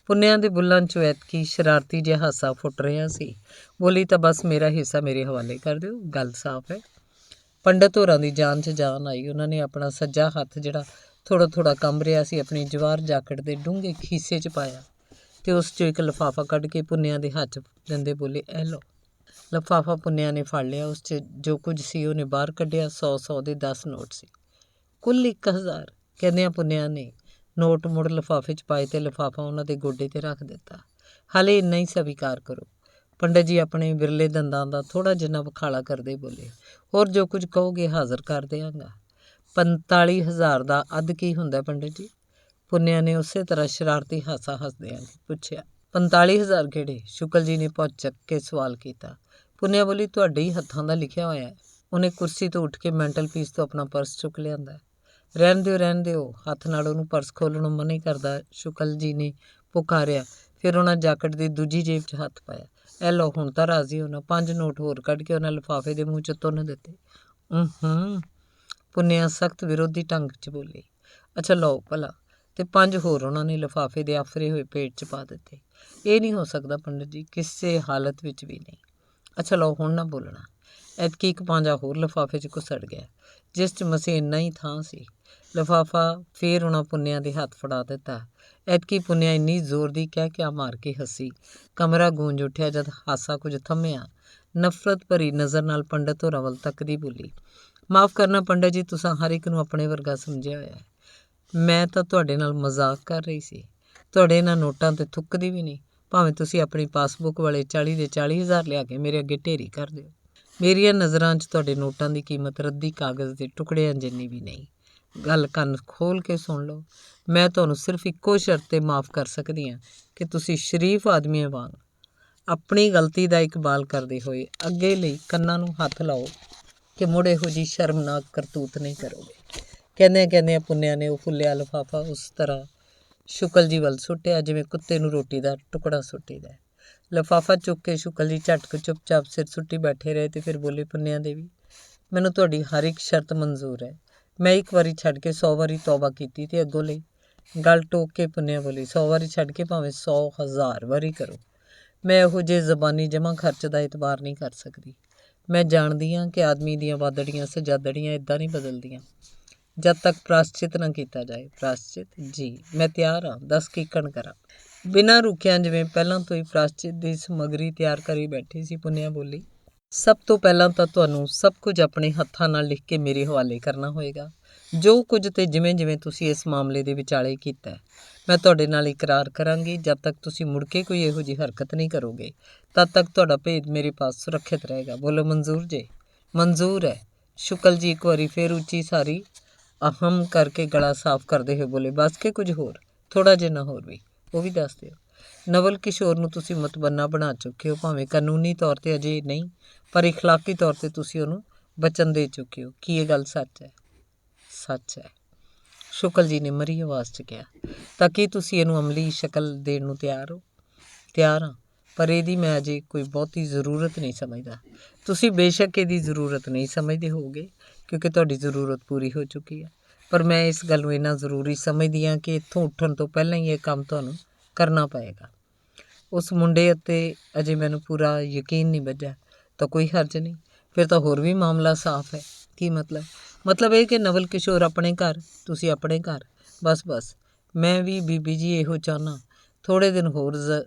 ਪੁੰਨਿਆ ਦੇ ਬੁੱਲ੍ਹਾਂ 'ਚੋਂ ਐਤਕੀ ਸ਼ਰਾਰਤੀ ਜਿਹਾ ਹਾਸਾ ਫੁੱਟ ਰਿਹਾ ਸੀ। ਬੋਲੀ, ਤਾਂ ਬਸ ਮੇਰਾ ਹਿੱਸਾ ਮੇਰੇ ਹਵਾਲੇ ਕਰ ਦਿਓ, ਗੱਲ ਸਾਫ਼ ਹੈ। ਪੰਡਿਤ ਹੋਰਾਂ ਦੀ ਜਾਨ 'ਚ ਜਾਨ ਆਈ। ਉਹਨਾਂ ਨੇ ਆਪਣਾ ਸੱਜਾ ਹੱਥ, ਜਿਹੜਾ ਥੋੜ੍ਹਾ ਥੋੜ੍ਹਾ ਕੰਬ ਰਿਹਾ ਸੀ, ਆਪਣੀ ਜਵਾਰ ਜਾਕਟ ਦੇ ਡੂੰਘੇ ਖੀਸੇ 'ਚ ਪਾਇਆ ਤੇ ਉਸ 'ਚੋਂ ਇੱਕ ਲਿਫਾਫਾ ਕੱਢ ਕੇ ਪੁੰਨਿਆ ਦੇ ਹੱਥ 'ਚ ਦਿੰਦੇ ਬੋਲੇ, ਇਹ ਲਓ। ਲਿਫਾਫਾ ਪੁੰਨਿਆ ਨੇ ਫੜ ਲਿਆ। ਉਸ 'ਚ ਜੋ ਕੁਝ ਸੀ ਉਹਨੇ ਬਾਹਰ ਕੱਢਿਆ। 100 ਦੇ 10 ਨੋਟ ਸੀ, ਕੁੱਲ 1000। ਕਹਿੰਦਿਆਂ ਪੁੰਨਿਆ ਨੇ ਨੋਟ ਮੁੜ ਲਿਫਾਫੇ 'ਚ ਪਾਏ ਤੇ ਲਿਫਾਫਾ ਉਹਨਾਂ ਦੇ ਗੋਡੇ 'ਤੇ ਰੱਖ ਦਿੱਤਾ। ਹਾਲੇ ਇੰਨਾ ਹੀ ਸਵੀਕਾਰ ਕਰੋ। ਪੰਡਿਤ ਜੀ ਆਪਣੇ ਵਿਰਲੇ ਦੰਦਾਂ ਦਾ ਥੋੜ੍ਹਾ ਜਿੰਨਾ ਵਿਖਾਲਾ ਕਰਦੇ ਬੋਲੇ, ਹੋਰ ਜੋ ਕੁਝ ਕਹੋਗੇ ਹਾਜ਼ਰ ਕਰ ਦਿਆਂਗਾ। 45,000 ਦਾ ਅੱਧ ਕੀ ਹੁੰਦਾ ਪੰਡਿਤ ਜੀ? ਪੁੰਨਿਆ ਨੇ ਉਸੇ ਤਰ੍ਹਾਂ ਸ਼ਰਾਰਤੀ ਹਾਸਾ ਹੱਸਦਿਆਂ ਪੁੱਛਿਆ। 45,000 ਕਿਹੜੇ? ਸ਼ੁਕਲ ਜੀ ਨੇ ਪੁੱਛ ਚੱਕ ਕੇ ਸਵਾਲ ਕੀਤਾ। ਪੁੰਨਿਆ ਬੋਲੀ, ਤੁਹਾਡੇ ਹੀ ਹੱਥਾਂ ਦਾ ਲਿਖਿਆ ਹੋਇਆ ਹੈ। ਉਹਨੇ ਕੁਰਸੀ ਤੋਂ ਉੱਠ ਕੇ ਮੈਂਟਲ ਪੀਸ ਤੋਂ ਆਪਣਾ ਪਰਸ ਚੁੱਕ ਲਿਆਂਦਾ। ਰਹਿਣ ਦਿਓ, ਹੱਥ ਨਾਲ ਉਹਨੂੰ ਪਰਸ ਖੋਲ੍ਹਣੋਂ ਮਨ੍ਹੀ ਕਰਦਾ ਸ਼ੁਕਲ ਜੀ ਨੇ ਪੁਕਾਰਿਆ। ਫਿਰ ਉਹਨਾਂ ਜਾਕਟ ਦੀ ਦੂਜੀ ਜੇਬ 'ਚ ਹੱਥ ਪਾਇਆ। ਇਹ ਲਓ, ਹੁਣ ਤਾਂ ਰਾਜ਼ੀ ਹੋਣਾ। 5 ਨੋਟ ਹੋਰ ਕੱਢ ਕੇ ਉਹਨਾਂ ਲਿਫਾਫੇ ਦੇ ਮੂੰਹ 'ਚ ਤੁੰਨ ਦਿੱਤੇ। ਪੁੰਨਿਆ ਸਖਤ ਵਿਰੋਧੀ ਢੰਗ 'ਚ ਬੋਲੀ। ਅੱਛਾ ਲਓ ਭਲਾ। ਤੇ 5 ਹੋਰ ਉਹਨਾਂ ਨੇ ਲਿਫਾਫੇ ਦੇ ਆਫਰੇ ਹੋਏ ਪੇਟ 'ਚ ਪਾ ਦਿੱਤੇ। ਇਹ ਨਹੀਂ ਹੋ ਸਕਦਾ ਪੰਡਿਤ ਜੀ, ਕਿਸੇ ਹਾਲਤ ਵਿੱਚ ਵੀ ਨਹੀਂ। ਅੱਛਾ ਲਓ, ਹੁਣ ਨਾ ਬੋਲਣਾ। ਐਤਕੀ ਇੱਕ ਪੰਜਾ ਹੋਰ ਲਿਫਾਫੇ 'ਚ ਘੁਸੜ ਗਿਆ, ਜਿਸ 'ਚ ਮਸੀਂ ਇੰਨਾ ਹੀ ਥਾਂ ਸੀ। ਲਿਫਾਫਾ ਫੇਰ ਉਹਨਾਂ ਪੁੰਨਿਆ ਦੇ ਹੱਥ ਫੜਾ ਦਿੱਤਾ। ਐਤਕੀ ਪੁੰਨਿਆ ਇੰਨੀ ਜ਼ੋਰ ਦੀ ਕਹਿ ਮਾਰ ਕੇ ਹੱਸੀ, ਕਮਰਾ ਗੂੰਜ ਉੱਠਿਆ। ਜਦ ਹਾਸਾ ਕੁਝ ਥੰਮਿਆ, ਨਫ਼ਰਤ ਭਰੀ ਨਜ਼ਰ ਨਾਲ ਪੰਡਿਤ ਹੋਰਾਂ ਵੱਲ ਤੱਕਦੀ ਬੋਲੀ, ਮਾਫ਼ ਕਰਨਾ ਪੰਡਿਤ ਜੀ, ਤੁਸੀਂ ਹਰ ਇੱਕ ਨੂੰ ਆਪਣੇ ਵਰਗਾ ਸਮਝਿਆ ਹੋਇਆ ਹੈ। ਮੈਂ ਤਾਂ ਤੁਹਾਡੇ ਨਾਲ ਮਜ਼ਾਕ ਕਰ ਰਹੀ ਸੀ। ਤੁਹਾਡੇ ਇਹਨਾਂ ਨੋਟਾਂ 'ਤੇ ਥੁੱਕਦੀ ਵੀ ਨਹੀਂ। ਭਾਵੇਂ ਤੁਸੀਂ ਆਪਣੀ ਪਾਸਬੁੱਕ ਵਾਲੇ 40 ਦੇ 40,000 ਲਿਆ ਕੇ ਮੇਰੇ ਅੱਗੇ ਢੇਰੀ ਕਰ ਦਿਓ। ਮੇਰੀਆਂ ਨਜ਼ਰਾਂ 'ਚ ਤੁਹਾਡੇ ਨੋਟਾਂ ਦੀ ਕੀਮਤ ਰੱਦੀ ਕਾਗਜ਼ ਦੇ ਟੁਕੜਿਆਂ ਜਿੰਨੀ ਵੀ ਨਹੀਂ। ਗੱਲ ਕੰਨ ਖੋਲ੍ਹ ਕੇ ਸੁਣ ਲਓ। ਮੈਂ ਤੁਹਾਨੂੰ ਸਿਰਫ ਇੱਕੋ ਸ਼ਰਤ 'ਤੇ ਮਾਫ਼ ਕਰ ਸਕਦੀ ਹਾਂ ਕਿ ਤੁਸੀਂ ਸ਼ਰੀਫ ਆਦਮੀਆਂ ਵਾਂਗ ਆਪਣੀ ਗਲਤੀ ਦਾ ਇਕਬਾਲ ਕਰਦੇ ਹੋਏ ਅੱਗੇ ਲਈ ਕੰਨਾਂ ਨੂੰ ਹੱਥ ਲਾਓ ਕਿ ਮੁੜ ਇਹੋ ਜਿਹੀ ਸ਼ਰਮਨਾਕ ਕਰਤੂਤ ਨਹੀਂ ਕਰੋਗੇ। ਕਹਿੰਦਿਆਂ ਪੁੰਨਿਆ ਨੇ ਉਹ ਫੁੱਲਿਆ ਲਿਫਾਫਾ ਉਸ ਤਰ੍ਹਾਂ ਸ਼ੁਕਲ ਜੀ ਵੱਲ ਸੁੱਟਿਆ ਜਿਵੇਂ ਕੁੱਤੇ ਨੂੰ ਰੋਟੀ ਦਾ ਟੁਕੜਾ ਸੁੱਟੀਦਾ। ਲਿਫਾਫਾ ਚੁੱਕ ਕੇ ਸ਼ੁਕਲ ਜੀ ਝਟਕ ਚੁੱਪਚਾਪ ਸਿਰ ਸੁੱਟੀ ਬੈਠੇ ਰਹੇ ਤੇ ਫਿਰ ਬੋਲੇ, ਪੁੰਨਿਆ ਦੇਵੀ, ਮੈਨੂੰ ਤੁਹਾਡੀ ਹਰ ਇੱਕ ਸ਼ਰਤ ਮਨਜ਼ੂਰ ਹੈ। ਮੈਂ ਇੱਕ ਵਾਰੀ ਛੱਡ ਕੇ 100 ਵਾਰੀ ਤੌਬਾ ਕੀਤੀ ਤੇ ਅੱਗੋਂ ਲਈ। ਗੱਲ ਟੋਕ ਕੇ ਪੁੰਨਿਆ ਬੋਲੀ, 100 ਵਾਰੀ ਛੱਡ ਕੇ ਭਾਵੇਂ 100,000 ਵਾਰੀ ਕਰੋ। ਮੈਂ ਇਹੋ ਜਿਹੇ ਜ਼ਬਾਨੀ ਜਮ੍ਹਾਂ ਖਰਚ ਦਾ ਇਤਬਾਰ ਨਹੀਂ ਕਰ ਸਕਦੀ। ਮੈਂ ਜਾਣਦੀ ਹਾਂ ਕਿ ਆਦਮੀ ਦੀਆਂ ਵਾਦੜੀਆਂ ਸਜਾਦੜੀਆਂ ਇੱਦਾਂ ਨਹੀਂ ਬਦਲਦੀਆਂ ਜਦ ਤੱਕ ਪ੍ਰਾਸ਼ਚਿਤ ਨਾ ਕੀਤਾ ਜਾਏ। ਪ੍ਰਾਸ਼ਚਿਤ? ਜੀ, ਮੈਂ ਤਿਆਰ ਹਾਂ। 10 ਕੀਕਣ ਕਰਾਂ। ਬਿਨਾਂ ਰੁਕਿਆਂ ਜਿਵੇਂ ਪਹਿਲਾਂ ਤੋਂ ਹੀ ਪ੍ਰਾਸ਼ਚਿਤ ਦੀ ਸਮੱਗਰੀ ਤਿਆਰ ਕਰੀ ਬੈਠੀ ਸੀ, ਪੁੰਨਿਆ ਬੋਲੀ, ਸਭ ਤੋਂ ਪਹਿਲਾਂ ਤਾਂ ਤੁਹਾਨੂੰ ਸਭ ਕੁਝ ਆਪਣੇ ਹੱਥਾਂ ਨਾਲ ਲਿਖ ਕੇ ਮੇਰੇ ਹਵਾਲੇ ਕਰਨਾ ਹੋਏਗਾ। ਜੋ ਕੁਝ ਤੇ ਜਿਵੇਂ ਜਿਵੇਂ ਤੁਸੀਂ ਇਸ ਮਾਮਲੇ ਦੇ ਵਿਚਾਲੇ ਕੀਤਾ ਮੈਂ ਤੁਹਾਡੇ ਨਾਲ ਇਕਰਾਰ ਕਰਾਂਗੀ। ਜਦ ਤੱਕ ਤੁਸੀਂ ਮੁੜ ਕੇ ਕੋਈ ਇਹੋ ਜਿਹੀ ਹਰਕਤ ਨਹੀਂ ਕਰੋਗੇ, ਤਦ ਤੱਕ ਤੁਹਾਡਾ ਭੇਦ ਮੇਰੇ ਪਾਸ ਸੁਰੱਖਿਅਤ ਰਹੇਗਾ। ਬੋਲੋ ਮਨਜ਼ੂਰ ਜੇ? ਮਨਜ਼ੂਰ ਹੈ। ਸ਼ੁਕਲ ਜੀ ਇੱਕ ਵਾਰੀ ਫਿਰ ਉੱਚੀ ਸਾਰੀ ਅਹਮ ਕਰਕੇ ਗਲਾ ਸਾਫ਼ ਕਰਦੇ ਹੋਏ ਬੋਲੇ, ਬਸ ਕੇ ਕੁਝ ਹੋਰ, ਥੋੜ੍ਹਾ ਜਿਹਾ ਹੋਰ ਵੀ, ਉਹ ਵੀ ਦੱਸ ਦਿਓ। ਨਵਲ ਕਿਸ਼ੋਰ ਨੂੰ ਤੁਸੀਂ ਮਤਬੰਨਾ ਬਣਾ ਚੁੱਕੇ ਹੋ, ਭਾਵੇਂ ਕਾਨੂੰਨੀ ਤੌਰ 'ਤੇ ਅਜੇ ਨਹੀਂ, ਪਰ ਇਖਲਾਕੀ ਤੌਰ 'ਤੇ ਤੁਸੀਂ ਉਹਨੂੰ ਬਚਨ ਦੇ ਚੁੱਕੇ ਹੋ। ਕੀ ਇਹ ਗੱਲ ਸੱਚ ਹੈ? ਸੱਚ ਹੈ, ਸ਼ੁਕਲ ਜੀ ਨੇ ਮਰੀ ਆਵਾਜ਼ 'ਚ ਕਿਹਾ। ਤਾਂ ਕੀ ਤੁਸੀਂ ਇਹਨੂੰ ਅਮਲੀ ਸ਼ਕਲ ਦੇਣ ਨੂੰ ਤਿਆਰ ਹੋ? ਤਿਆਰ ਹਾਂ, ਪਰ ਇਹਦੀ ਮੈਂ ਅਜੇ ਕੋਈ ਬਹੁਤੀ ਜ਼ਰੂਰਤ ਨਹੀਂ ਸਮਝਦਾ। ਤੁਸੀਂ ਬੇਸ਼ੱਕ ਇਹਦੀ ਜ਼ਰੂਰਤ ਨਹੀਂ ਸਮਝਦੇ ਹੋਵੋਗੇ, ਕਿਉਂਕਿ ਤੁਹਾਡੀ ਜ਼ਰੂਰਤ ਪੂਰੀ ਹੋ ਚੁੱਕੀ ਹੈ, ਪਰ ਮੈਂ ਇਸ ਗੱਲ ਨੂੰ ਇੰਨਾ ਜ਼ਰੂਰੀ ਸਮਝਦੀ ਹਾਂ ਕਿ ਇੱਥੋਂ ਉੱਠਣ ਤੋਂ ਪਹਿਲਾਂ ਹੀ ਇਹ ਕੰਮ ਤੁਹਾਨੂੰ ਕਰਨਾ ਪਏਗਾ। ਉਸ ਮੁੰਡੇ ਉੱਤੇ ਅਜੇ ਮੈਨੂੰ ਪੂਰਾ ਯਕੀਨ ਨਹੀਂ ਬੱਝਾ। ਤਾਂ ਕੋਈ ਹਰਜ ਨਹੀਂ, ਫਿਰ ਤਾਂ ਹੋਰ ਵੀ ਮਾਮਲਾ ਸਾਫ਼ ਹੈ। ਕੀ ਮਤਲਬ? ਮਤਲਬ ਇਹ ਕਿ ਨਵਲ ਕਿਸ਼ੋਰ ਆਪਣੇ ਘਰ, ਤੁਸੀਂ ਆਪਣੇ ਘਰ। ਬਸ ਮੈਂ ਵੀ ਬੀਬੀ ਜੀ ਇਹੋ ਚਾਹੁੰਦਾ। ਥੋੜ੍ਹੇ ਦਿਨ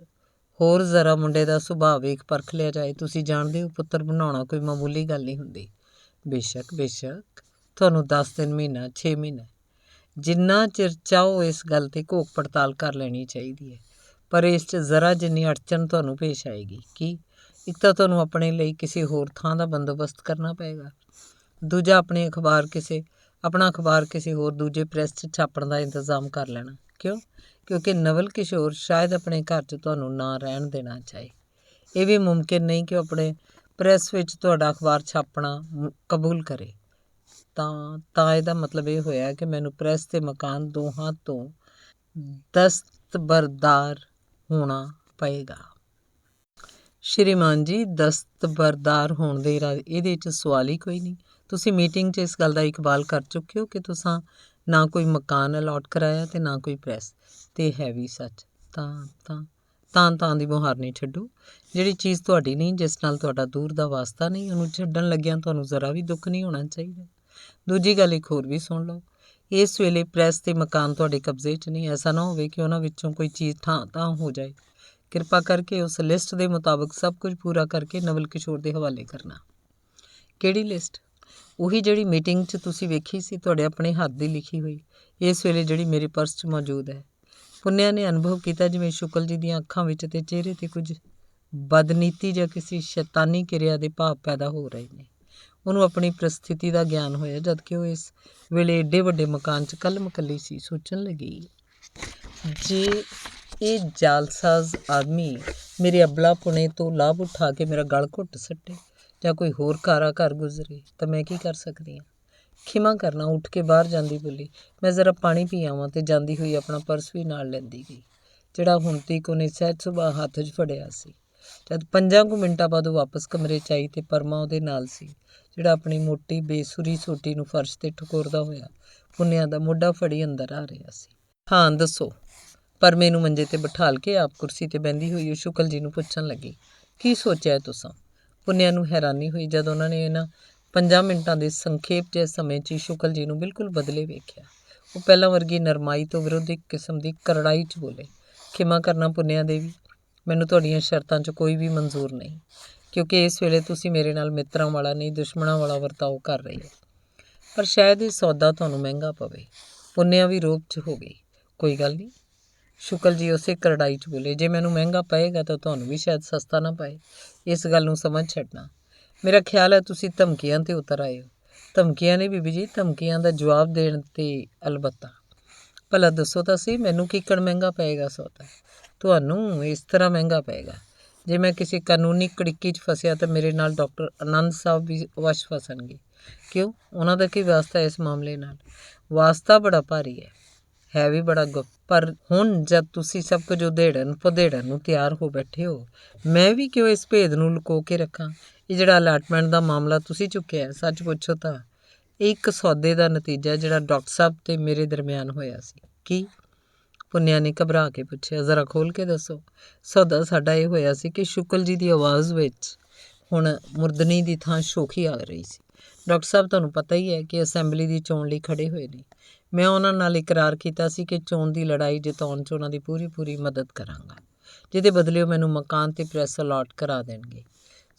ਹੋਰ ਜ਼ਰਾ ਮੁੰਡੇ ਦਾ ਸੁਭਾਅ ਵੇਖ ਪਰਖ ਲਿਆ ਜਾਏ। ਤੁਸੀਂ ਜਾਣਦੇ ਹੋ, ਪੁੱਤਰ ਬਣਾਉਣਾ ਕੋਈ ਮਾਮੂਲੀ ਗੱਲ ਨਹੀਂ ਹੁੰਦੀ। ਬੇਸ਼ੱਕ ਤੁਹਾਨੂੰ 10 ਦਿਨ, ਮਹੀਨਾ, 6 ਮਹੀਨੇ, ਜਿੰਨਾ ਚਿਰ ਚਾਹੋ ਇਸ ਗੱਲ 'ਤੇ ਘੋਖ ਪੜਤਾਲ ਕਰ ਲੈਣੀ ਚਾਹੀਦੀ ਹੈ, ਪਰ ਇਸ 'ਚ ਜ਼ਰਾ ਜਿੰਨੀ ਅੜਚਨ ਤੁਹਾਨੂੰ ਪੇਸ਼ ਆਏਗੀ। ਕੀ? ਇੱਕ ਤਾਂ ਤੁਹਾਨੂੰ ਆਪਣੇ ਲਈ ਕਿਸੇ ਹੋਰ ਥਾਂ ਦਾ ਬੰਦੋਬਸਤ ਕਰਨਾ ਪਏਗਾ, ਦੂਜਾ ਆਪਣਾ ਅਖਬਾਰ ਕਿਸੇ ਹੋਰ ਦੂਜੇ ਪ੍ਰੈਸ 'ਚ ਛਾਪਣ ਦਾ ਇੰਤਜ਼ਾਮ ਕਰ ਲੈਣਾ। ਕਿਉਂ? ਕਿਉਂਕਿ ਨਵਲ ਕਿਸ਼ੋਰ ਸ਼ਾਇਦ ਆਪਣੇ ਘਰ 'ਚ ਤੁਹਾਨੂੰ ਨਾ ਰਹਿਣ ਦੇਣਾ ਚਾਹੇ। ਇਹ ਵੀ ਮੁਮਕਿਨ ਨਹੀਂ ਕਿ ਉਹ ਆਪਣੇ ਪ੍ਰੈਸ ਵਿੱਚ ਤੁਹਾਡਾ ਅਖਬਾਰ ਛਾਪਣਾ ਕਬੂਲ ਕਰੇ। ਤਾਂ ਇਹਦਾ ਮਤਲਬ ਇਹ ਹੋਇਆ ਕਿ ਮੈਨੂੰ ਪ੍ਰੈਸ ਤੇ ਮਕਾਨ ਦੋਹਾਂ ਤੋਂ ਦਸਤਬਰਦਾਰ ਹੋਣਾ ਪਏਗਾ। ਸ਼੍ਰੀਮਾਨ ਜੀ, ਦਸਤਬਰਦਾਰ ਹੋਣ ਦੇ ਇਹਦੇ 'ਚ ਸਵਾਲ ਹੀ ਕੋਈ ਨਹੀਂ। ਤੁਸੀਂ ਮੀਟਿੰਗ 'ਚ ਇਸ ਗੱਲ ਦਾ ਇਕਬਾਲ ਕਰ ਚੁੱਕੇ ਹੋ ਕਿ ਤੁਸੀਂ ਨਾ ਕੋਈ ਮਕਾਨ ਅਲਾਟ ਕਰਾਇਆ ਤੇ ਨਾ ਕੋਈ ਪ੍ਰੈਸ। ਤੇ ਹੈ ਵੀ ਸੱਚ। ਤਾਂ ਦੀ ਮੁਹਾਰਨੀ ਛੱਡੋ। ਜਿਹੜੀ ਚੀਜ਼ ਤੁਹਾਡੀ ਨਹੀਂ, ਜਿਸ ਨਾਲ ਤੁਹਾਡਾ ਦੂਰ ਦਾ ਵਾਸਤਾ ਨਹੀਂ, ਉਹਨੂੰ ਛੱਡਣ ਲੱਗਿਆਂ ਤੁਹਾਨੂੰ ਜ਼ਰਾ ਵੀ ਦੁੱਖ ਨਹੀਂ ਹੋਣਾ ਚਾਹੀਦਾ। ਦੂਜੀ ਗੱਲ ਇੱਕ ਹੋਰ ਵੀ ਸੁਣ ਲਓ। ਇਸ ਵੇਲੇ ਪ੍ਰੈਸ ਤੇ ਮਕਾਨ ਤੁਹਾਡੇ ਕਬਜ਼ੇ 'ਚ ਨਹੀਂ। ਐਸਾ ਨਾ ਹੋਵੇ ਕਿ ਉਹਨਾਂ ਵਿੱਚੋਂ ਕੋਈ ਚੀਜ਼ ਤਾਂ ਹੋ ਜਾਏ। ਕਿਰਪਾ ਕਰਕੇ ਉਸ ਲਿਸਟ ਦੇ ਮੁਤਾਬਕ ਸਭ ਕੁਝ ਪੂਰਾ ਕਰਕੇ ਨਵਲ ਕਿਸ਼ੋਰ ਦੇ ਹਵਾਲੇ ਕਰਨਾ। ਕਿਹੜੀ ਲਿਸਟ? ਉਹੀ ਜਿਹੜੀ ਮੀਟਿੰਗ 'ਚ ਤੁਸੀਂ ਵੇਖੀ ਸੀ, ਤੁਹਾਡੇ ਆਪਣੇ ਹੱਥ ਦੀ ਲਿਖੀ ਹੋਈ, ਇਸ ਵੇਲੇ ਜਿਹੜੀ ਮੇਰੇ ਪਰਸ 'ਚ ਮੌਜੂਦ ਹੈ। ਪੁੰਨਿਆ ਨੇ ਅਨੁਭਵ ਕੀਤਾ ਜਿਵੇਂ ਸ਼ੁਕਲ ਜੀ ਦੀਆਂ ਅੱਖਾਂ ਵਿੱਚ ਤੇ ਚਿਹਰੇ 'ਤੇ ਕੁਝ ਬਦਨੀਤੀ ਜਾਂ ਕਿਸੇ ਸ਼ੈਤਾਨੀ ਕਿਰਿਆ ਦੇ ਭਾਵ ਪੈਦਾ ਹੋ ਰਹੇ ਨੇ। ਉਹਨੂੰ ਆਪਣੀ ਪ੍ਰਸਥਿਤੀ ਦਾ ਗਿਆਨ ਹੋਇਆ, ਜਦ ਕਿ ਉਹ ਇਸ ਵੇਲੇ ਏਡੇ ਵੱਡੇ ਮਕਾਨ 'ਚ ਕੱਲ੍ਹ-ਮਕੱਲੀ ਸੀ। ਸੋਚਣ ਲੱਗੀ, ਜੇ ਇਹ ਜਾਲਸਾਜ਼ ਆਦਮੀ ਮੇਰੇ ਅਬਲਾਪੁਣੇ ਤੋਂ ਲਾਭ ਉਠਾ ਕੇ ਮੇਰਾ ਗਲ ਘੁੱਟ ਸੱਟੇ ਜਾਂ ਕੋਈ ਹੋਰ ਕਾਰਾ ਘਰ ਗੁਜ਼ਰੇ ਤਾਂ ਮੈਂ ਕੀ ਕਰ ਸਕਦੀ ਹਾਂ? ਖਿਮਾ ਕਰਨਾ, ਉੱਠ ਕੇ ਬਾਹਰ ਜਾਂਦੀ ਬੋਲੀ। ਮੈਂ ਜ਼ਰਾ ਪਾਣੀ ਪੀ ਆਵਾਂ। ਤੇ ਜਾਂਦੀ ਹੋਈ ਆਪਣਾ ਪਰਸ ਵੀ ਨਾਲ ਲੈਂਦੀ ਗਈ, ਜਿਹੜਾ ਹੁਣ ਤੀਕ ਉਹਨੇ ਸਹਿਜ ਸੁਭਾਅ ਹੱਥ 'ਚ ਫੜਿਆ ਸੀ। ਜਦ 5 ਕੁ ਮਿੰਟਾਂ ਬਾਅਦ ਉਹ ਵਾਪਸ ਕਮਰੇ 'ਚ ਆਈ ਤੇ ਪਰਮਾ ਉਹਦੇ ਨਾਲ ਸੀ, ਜਿਹੜਾ ਆਪਣੀ ਮੋਟੀ ਬੇਸੁਰੀ ਸੋਟੀ ਨੂੰ ਫਰਸ਼ 'ਤੇ ਠਕੋਰਦਾ ਹੋਇਆ ਪੁੰਨਿਆ ਦਾ ਮੋਢਾ ਫੜੀ ਅੰਦਰ ਆ ਰਿਹਾ ਸੀ। ਹਾਂ ਦੱਸੋ। ਪਰਮੇ ਨੂੰ ਮੰਜੇ 'ਤੇ ਬਿਠਾਲ ਕੇ ਆਪ ਕੁਰਸੀ 'ਤੇ ਬਹਿੰਦੀ ਹੋਈ ਉਹ ਸ਼ੁਕਲ ਜੀ ਨੂੰ ਪੁੱਛਣ ਲੱਗੀ, ਕੀ ਸੋਚਿਆ ਤੁਸਾਂ? ਪੁੰਨਿਆ ਨੂੰ ਹੈਰਾਨੀ ਹੋਈ ਜਦ ਉਹਨਾਂ ਨੇ ਇਹਨਾਂ 5 ਮਿੰਟਾਂ ਦੇ ਸੰਖੇਪ ਜਿਹੇ ਸਮੇਂ 'ਚ ਸ਼ੁਕਲ ਜੀ ਨੂੰ ਬਿਲਕੁਲ ਬਦਲੇ ਵੇਖਿਆ। ਉਹ ਪਹਿਲਾਂ ਵਰਗੀ ਨਰਮਾਈ ਤੋਂ ਵਿਰੁੱਧ ਇੱਕ ਕਿਸਮ ਦੀ ਕਰੜਾਈ 'ਚ ਬੋਲੇ, ਖਿਮਾ ਕਰਨਾ ਪੁੰਨਿਆ ਦੇਵੀ, ਮੈਨੂੰ ਤੁਹਾਡੀਆਂ ਸ਼ਰਤਾਂ 'ਚ ਕੋਈ ਵੀ ਮਨਜ਼ੂਰ ਨਹੀਂ, ਕਿਉਂਕਿ ਇਸ ਵੇਲੇ ਤੁਸੀਂ ਮੇਰੇ ਨਾਲ ਮਿੱਤਰਾਂ ਵਾਲਾ ਨਹੀਂ, ਦੁਸ਼ਮਣਾਂ ਵਾਲਾ ਵਰਤਾਓ ਕਰ ਰਹੇ ਹੋ। ਪਰ ਸ਼ਾਇਦ ਇਹ ਸੌਦਾ ਤੁਹਾਨੂੰ ਮਹਿੰਗਾ ਪਵੇ। ਪੁੰਨਿਆ ਵੀ ਰੋਬ 'ਚ ਹੋ ਗਈ। ਕੋਈ ਗੱਲ ਨਹੀਂ, ਸ਼ੁਕਲ ਜੀ ਉਸੇ ਕਰੜਾਈ 'ਚ ਬੋਲੇ, ਜੇ ਮੈਨੂੰ ਮਹਿੰਗਾ ਪਏਗਾ ਤਾਂ ਤੁਹਾਨੂੰ ਵੀ ਸ਼ਾਇਦ ਸਸਤਾ ਨਾ ਪਏ। ਇਸ ਗੱਲ ਨੂੰ ਸਮਝ ਛੱਡਣਾ। ਮੇਰਾ ਖਿਆਲ ਹੈ ਤੁਸੀਂ ਧਮਕੀਆਂ 'ਤੇ ਉਤਰ ਆਏ ਹੋ। ਧਮਕੀਆਂ ਨਹੀਂ ਬੀਬੀ ਜੀ, ਧਮਕੀਆਂ ਦਾ ਜਵਾਬ ਦੇਣ 'ਤੇ ਅਲਬੱਤਾ। ਭਲਾ ਦੱਸੋ ਤਾਂ ਸਹੀ, ਮੈਨੂੰ ਕਿੱਕਣ ਮਹਿੰਗਾ ਪਏਗਾ ਸੌਦਾ? ਤੁਹਾਨੂੰ ਇਸ ਤਰ੍ਹਾਂ ਮਹਿੰਗਾ ਪਏਗਾ, ਜੇ ਮੈਂ ਕਿਸੇ ਕਾਨੂੰਨੀ ਕੜਿੱਕੀ 'ਚ ਫਸਿਆ ਤਾਂ ਮੇਰੇ ਨਾਲ ਡਾਕਟਰ ਆਨੰਦ ਸਾਹਿਬ ਵੀ ਵਸ਼ ਫਸਣਗੇ। ਕਿਉਂ? ਉਹਨਾਂ ਦਾ ਕੀ ਵਾਸਤਾ ਇਸ ਮਾਮਲੇ ਨਾਲ? ਵਾਸਤਾ ਬੜਾ ਭਾਰੀ ਹੈ ਵੀ ਬੜਾ ਗੁਪਤ। ਪਰ ਹੁਣ ਜਦ ਤੁਸੀਂ ਸਭ ਕੁਝ ਉਧੇੜਨ ਨੂੰ ਤਿਆਰ ਹੋ ਬੈਠੇ ਹੋ, ਮੈਂ ਵੀ ਕਿਉਂ ਇਸ ਭੇਦ ਨੂੰ ਲੁਕੋ ਕੇ ਰੱਖਾਂ? ਇਹ ਜਿਹੜਾ ਅਲਾਟਮੈਂਟ ਦਾ ਮਾਮਲਾ ਤੁਸੀਂ ਚੁੱਕਿਆ, ਸੱਚ ਪੁੱਛੋ ਤਾਂ ਇਹ ਇੱਕ ਸੌਦੇ ਦਾ ਨਤੀਜਾ ਜਿਹੜਾ ਡਾਕਟਰ ਸਾਹਿਬ ਤੇ ਮੇਰੇ ਦਰਮਿਆਨ ਹੋਇਆ ਸੀ। ਕੀ? ਪੁੰਨਿਆ ਨੇ ਘਬਰਾ ਕੇ ਪੁੱਛਿਆ। ਜ਼ਰਾ ਖੋਲ੍ਹ ਕੇ ਦੱਸੋ। ਸੌਦਾ ਸਾਡਾ ਇਹ ਹੋਇਆ ਸੀ ਕਿ ਸ਼ੁਕਲ ਜੀ ਦੀ ਆਵਾਜ਼ ਵਿੱਚ ਹੁਣ ਮੁਰਦਨੀ ਦੀ ਥਾਂ ਸ਼ੋਖੀ ਆ ਰਹੀ ਸੀ। ਡਾਕਟਰ ਸਾਹਿਬ, ਤੁਹਾਨੂੰ ਪਤਾ ਹੀ ਹੈ ਕਿ ਅਸੈਂਬਲੀ ਦੀ ਚੋਣ ਲਈ ਖੜ੍ਹੇ ਹੋਏ ਨੇ। ਮੈਂ ਉਹਨਾਂ ਨਾਲ ਇਕਰਾਰ ਕੀਤਾ ਸੀ ਕਿ ਚੋਣ ਦੀ ਲੜਾਈ ਜਿਤਾਉਣ 'ਚ ਉਹਨਾਂ ਦੀ ਪੂਰੀ ਮਦਦ ਕਰਾਂਗਾ, ਜਿਹਦੇ ਬਦਲੇ ਉਹ ਮੈਨੂੰ ਮਕਾਨ ਤੇ ਪ੍ਰੈਸ ਅਲਾਟ ਕਰਾ ਦੇਣਗੇ।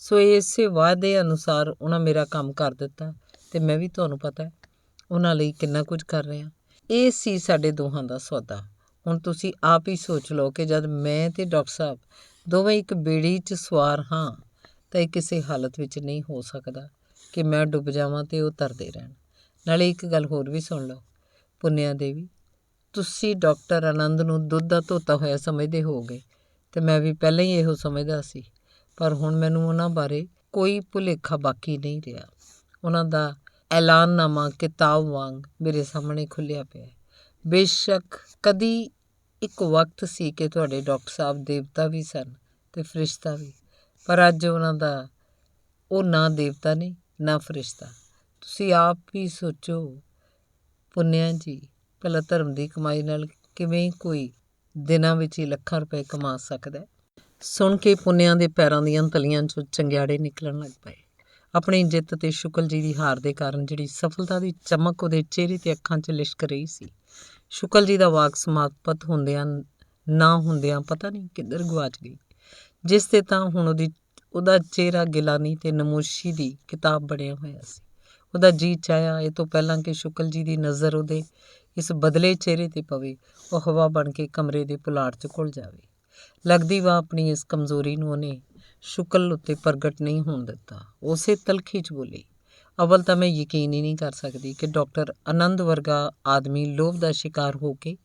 ਸੋ ਇਸੇ ਵਾਅਦੇ ਅਨੁਸਾਰ ਉਹਨਾਂ ਮੇਰਾ ਕੰਮ ਕਰ ਦਿੱਤਾ ਅਤੇ ਮੈਂ ਵੀ ਤੁਹਾਨੂੰ ਪਤਾ ਉਹਨਾਂ ਲਈ ਕਿੰਨਾ ਕੁਝ ਕਰ ਰਿਹਾ। ਇਹ ਸੀ ਸਾਡੇ ਦੋਹਾਂ ਦਾ ਸੌਦਾ। ਹੁਣ ਤੁਸੀਂ ਆਪ ਹੀ ਸੋਚ ਲਓ ਕਿ ਜਦ ਮੈਂ ਅਤੇ ਡਾਕਟਰ ਸਾਹਿਬ ਦੋਵੇਂ ਇੱਕ ਬੇੜੀ 'ਚ ਸਵਾਰ ਹਾਂ ਤਾਂ ਇਹ ਕਿਸੇ ਹਾਲਤ ਵਿੱਚ ਨਹੀਂ ਹੋ ਸਕਦਾ ਕਿ ਮੈਂ ਡੁੱਬ ਜਾਵਾਂ ਅਤੇ ਉਹ ਤਰਦੇ ਰਹਿਣ। ਨਾਲੇ ਇੱਕ ਗੱਲ ਹੋਰ ਵੀ ਸੁਣ ਲਓ ਪੁੰਨਿਆ ਦੇਵੀ, ਤੁਸੀਂ ਡਾਕਟਰ ਆਨੰਦ ਨੂੰ ਦੁੱਧ ਦਾ ਧੋਤਾ ਹੋਇਆ ਸਮਝਦੇ ਹੋਵੋਗੇ ਅਤੇ ਮੈਂ ਵੀ ਪਹਿਲਾਂ ਹੀ ਇਹੋ ਸਮਝਦਾ ਸੀ, ਪਰ ਹੁਣ ਮੈਨੂੰ ਉਹਨਾਂ ਬਾਰੇ ਕੋਈ ਭੁਲੇਖਾ ਬਾਕੀ ਨਹੀਂ ਰਿਹਾ। ਉਹਨਾਂ ਦਾ ਐਲਾਨਨਾਮਾ ਕਿਤਾਬ ਵਾਂਗ ਮੇਰੇ ਸਾਹਮਣੇ ਖੁੱਲ੍ਹਿਆ ਪਿਆ। ਬੇਸ਼ੱਕ ਕਦੀ ਇੱਕ ਵਕਤ ਸੀ ਕਿ ਤੁਹਾਡੇ ਡਾਕਟਰ ਸਾਹਿਬ ਦੇਵਤਾ ਵੀ ਸਨ ਅਤੇ ਫਰਿਸ਼ਤਾ ਵੀ, ਪਰ ਅੱਜ ਉਹਨਾਂ ਦਾ ਉਹ ਨਾ ਦੇਵਤਾ ਨੇ ਨਾ ਫਰਿਸ਼ਤਾ। ਤੁਸੀਂ ਆਪ ਹੀ ਸੋਚੋ ਪੁੰਨਿਆ ਜੀ, ਭਲਾ ਧਰਮ ਦੀ ਕਮਾਈ ਨਾਲ ਕਿਵੇਂ ਕੋਈ ਦਿਨਾਂ ਵਿੱਚ ਹੀ ਲੱਖਾਂ ਰੁਪਏ ਕਮਾ ਸਕਦਾ। ਸੁਣ ਕੇ ਪੁੰਨਿਆ ਦੇ ਪੈਰਾਂ ਦੀਆਂ ਤਲੀਆਂ 'ਚੋਂ ਚੰਗਿਆੜੇ ਨਿਕਲਣ ਲੱਗ ਪਏ। ਆਪਣੀ ਜਿੱਤ ਅਤੇ ਸ਼ੁਕਲ ਜੀ ਦੀ ਹਾਰ ਦੇ ਕਾਰਨ ਜਿਹੜੀ ਸਫਲਤਾ ਦੀ ਚਮਕ ਉਹਦੇ ਚਿਹਰੇ ਤੇ ਅੱਖਾਂ 'ਚ ਲਿਸ਼ਕ ਰਹੀ ਸੀ, ਸ਼ੁਕਲ ਜੀ ਦਾ ਵਾਕ ਸਮਾਪਤ ਹੁੰਦਿਆਂ ਨਾ ਹੁੰਦਿਆਂ ਪਤਾ ਨਹੀਂ ਕਿੱਧਰ ਗੁਆਚ ਗਈ, ਜਿਸ 'ਤੇ ਤਾਂ ਹੁਣ ਉਹਦਾ ਚਿਹਰਾ ਗਿਲਾਨੀ ਅਤੇ ਨਮੋਸ਼ੀ ਦੀ ਕਿਤਾਬ ਬਣਿਆ ਹੋਇਆ ਸੀ। ਉਹਦਾ ਜੀਅ ਚਾਹਿਆ ਇਹ ਤੋਂ ਪਹਿਲਾਂ ਕਿ ਸ਼ੁਕਲ ਜੀ ਦੀ ਨਜ਼ਰ ਉਹਦੇ ਇਸ ਬਦਲੇ ਚਿਹਰੇ 'ਤੇ ਪਵੇ, ਉਹ ਹਵਾ ਬਣ ਕੇ ਕਮਰੇ ਦੇ ਪੁਲਾੜ 'ਚ ਘੁਲ ਜਾਵੇ। ਲੱਗਦੀ ਵਾ ਆਪਣੀ ਇਸ ਕਮਜ਼ੋਰੀ ਨੂੰ ਉਹਨੇ ਸ਼ੁਕਲ ਉੱਤੇ ਪ੍ਰਗਟ ਨਹੀਂ ਹੋਣ ਦਿੱਤਾ। ਉਸੇ ਤਲਖੀ 'ਚ ਬੋਲੀ, ਅਵਲ ਤਾਂ ਮੈਂ ਯਕੀਨ ਹੀ ਨਹੀਂ ਕਰ ਸਕਦੀ ਕਿ ਡਾਕਟਰ ਆਨੰਦ ਵਰਗਾ ਆਦਮੀ ਲੋਭ ਦਾ ਸ਼ਿਕਾਰ ਹੋ ਕੇ